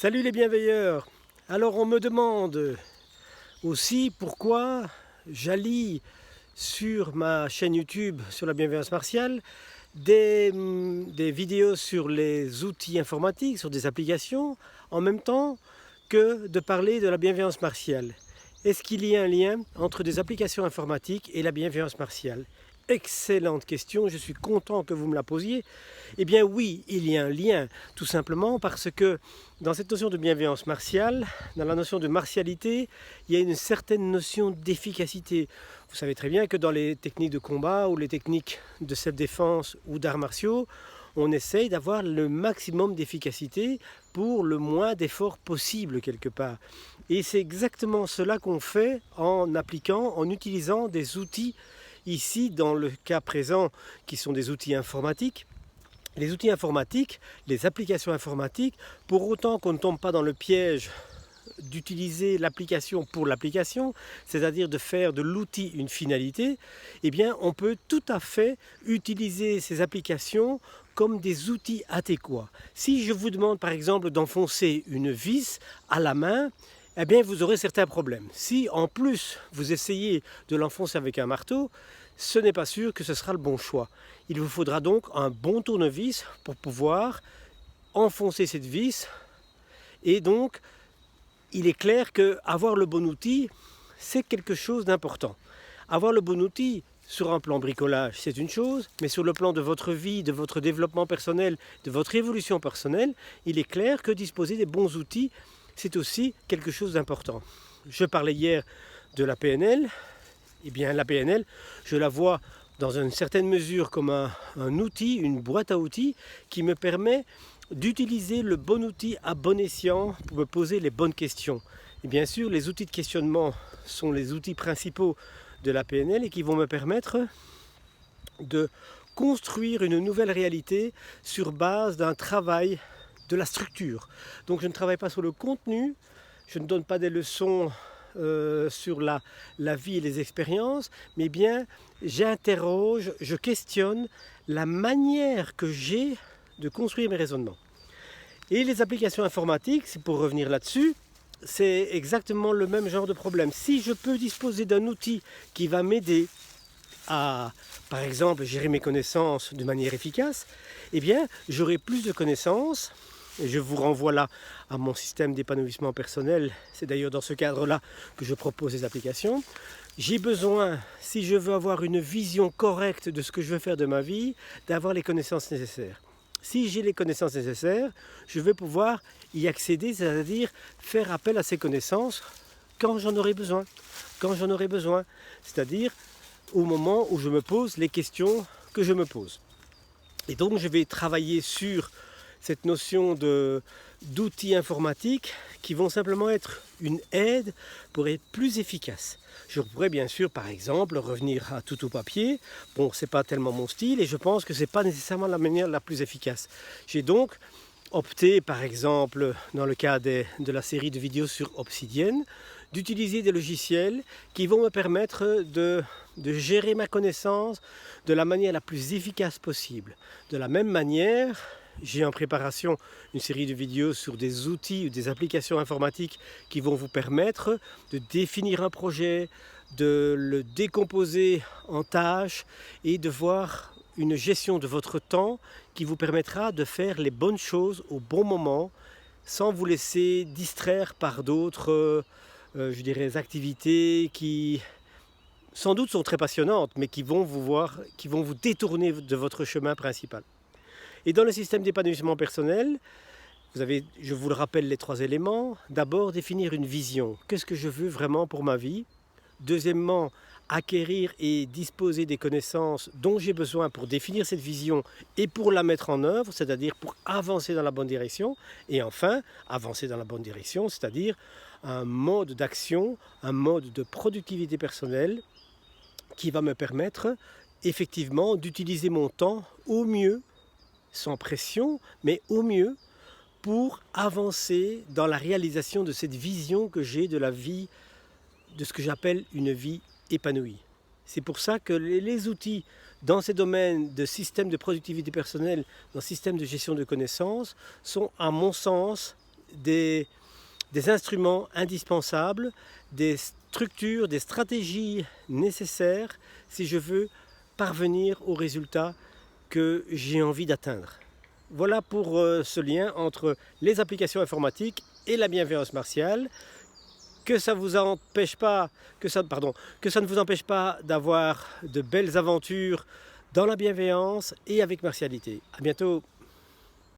Salut les bienveilleurs. Alors on me demande aussi pourquoi j'allie sur ma chaîne YouTube sur la bienveillance martiale des vidéos sur les outils informatiques, sur des applications, en même temps que de parler de la bienveillance martiale. Est-ce qu'il y a un lien entre des applications informatiques et la bienveillance martiale? Excellente question, je suis content que vous me la posiez. Eh bien oui, il y a un lien, tout simplement parce que dans cette notion de bienveillance martiale, dans la notion de martialité, il y a une certaine notion d'efficacité. Vous savez très bien que dans les techniques de combat ou les techniques de self-défense ou d'arts martiaux, on essaye d'avoir le maximum d'efficacité pour le moins d'efforts possible quelque part. Et c'est exactement cela qu'on fait en appliquant, en utilisant des outils ici, dans le cas présent, qui sont des outils informatiques. Les outils informatiques, les applications informatiques, pour autant qu'on ne tombe pas dans le piège d'utiliser l'application pour l'application, c'est-à-dire de faire de l'outil une finalité, eh bien on peut tout à fait utiliser ces applications comme des outils adéquats. Si je vous demande par exemple d'enfoncer une vis à la main, eh bien vous aurez certains problèmes. Si en plus vous essayez de l'enfoncer avec un marteau, ce n'est pas sûr que ce sera le bon choix. Il vous faudra donc un bon tournevis pour pouvoir enfoncer cette vis. Et donc, il est clair qu'avoir le bon outil, c'est quelque chose d'important. Avoir le bon outil sur un plan bricolage, c'est une chose, mais sur le plan de votre vie, de votre développement personnel, de votre évolution personnelle, il est clair que disposer des bons outils, c'est aussi quelque chose d'important. Je parlais hier de la PNL. Eh bien, la PNL, je la vois dans une certaine mesure comme un outil, une boîte à outils qui me permet d'utiliser le bon outil à bon escient pour me poser les bonnes questions. Et bien sûr, les outils de questionnement sont les outils principaux de la PNL et qui vont me permettre de construire une nouvelle réalité sur base d'un travail de la structure. Donc je ne travaille pas sur le contenu, je ne donne pas des leçons sur la vie et les expériences, mais bien j'interroge, je questionne la manière que j'ai de construire mes raisonnements. Et les applications informatiques, c'est pour revenir là-dessus, c'est exactement le même genre de problème. Si je peux disposer d'un outil qui va m'aider à, par exemple, gérer mes connaissances de manière efficace, eh bien, j'aurai plus de connaissances. Et je vous renvoie là à mon système d'épanouissement personnel. C'est d'ailleurs dans ce cadre-là que je propose ces applications. J'ai besoin, si je veux avoir une vision correcte de ce que je veux faire de ma vie, d'avoir les connaissances nécessaires. Si j'ai les connaissances nécessaires, je vais pouvoir y accéder, c'est-à-dire faire appel à ces connaissances quand j'en aurai besoin. Quand j'en aurai besoin, c'est-à-dire au moment où je me pose les questions que je me pose. Et donc je vais travailler sur cette notion d'outils informatiques qui vont simplement être une aide pour être plus efficace. Je pourrais bien sûr par exemple revenir à tout au papier. Bon, c'est pas tellement mon style et je pense que c'est pas nécessairement la manière la plus efficace. J'ai donc opté par exemple dans le cas de la série de vidéos sur Obsidian d'utiliser des logiciels qui vont me permettre de gérer ma connaissance de la manière la plus efficace possible. De la même manière, j'ai en préparation une série de vidéos sur des outils ou des applications informatiques qui vont vous permettre de définir un projet, de le décomposer en tâches et de voir une gestion de votre temps qui vous permettra de faire les bonnes choses au bon moment sans vous laisser distraire par d'autres activités qui sans doute sont très passionnantes mais qui vont vous détourner de votre chemin principal. Et dans le système d'épanouissement personnel, je vous le rappelle, les 3 éléments. D'abord, définir une vision. Qu'est-ce que je veux vraiment pour ma vie? Deuxièmement, acquérir et disposer des connaissances dont j'ai besoin pour définir cette vision et pour la mettre en œuvre, c'est-à-dire pour avancer dans la bonne direction. Et enfin, avancer dans la bonne direction, c'est-à-dire un mode d'action, un mode de productivité personnelle qui va me permettre effectivement d'utiliser mon temps au mieux, sans pression, mais au mieux, pour avancer dans la réalisation de cette vision que j'ai de la vie, de ce que j'appelle une vie épanouie. C'est pour ça que les outils dans ces domaines de système de productivité personnelle, dans le système de gestion de connaissances, sont à mon sens des instruments indispensables, des structures, des stratégies nécessaires si je veux parvenir au résultat que j'ai envie d'atteindre. Voilà pour ce lien entre les applications informatiques et la bienveillance martiale. Que ça ne vous empêche pas d'avoir de belles aventures dans la bienveillance et avec martialité. À bientôt.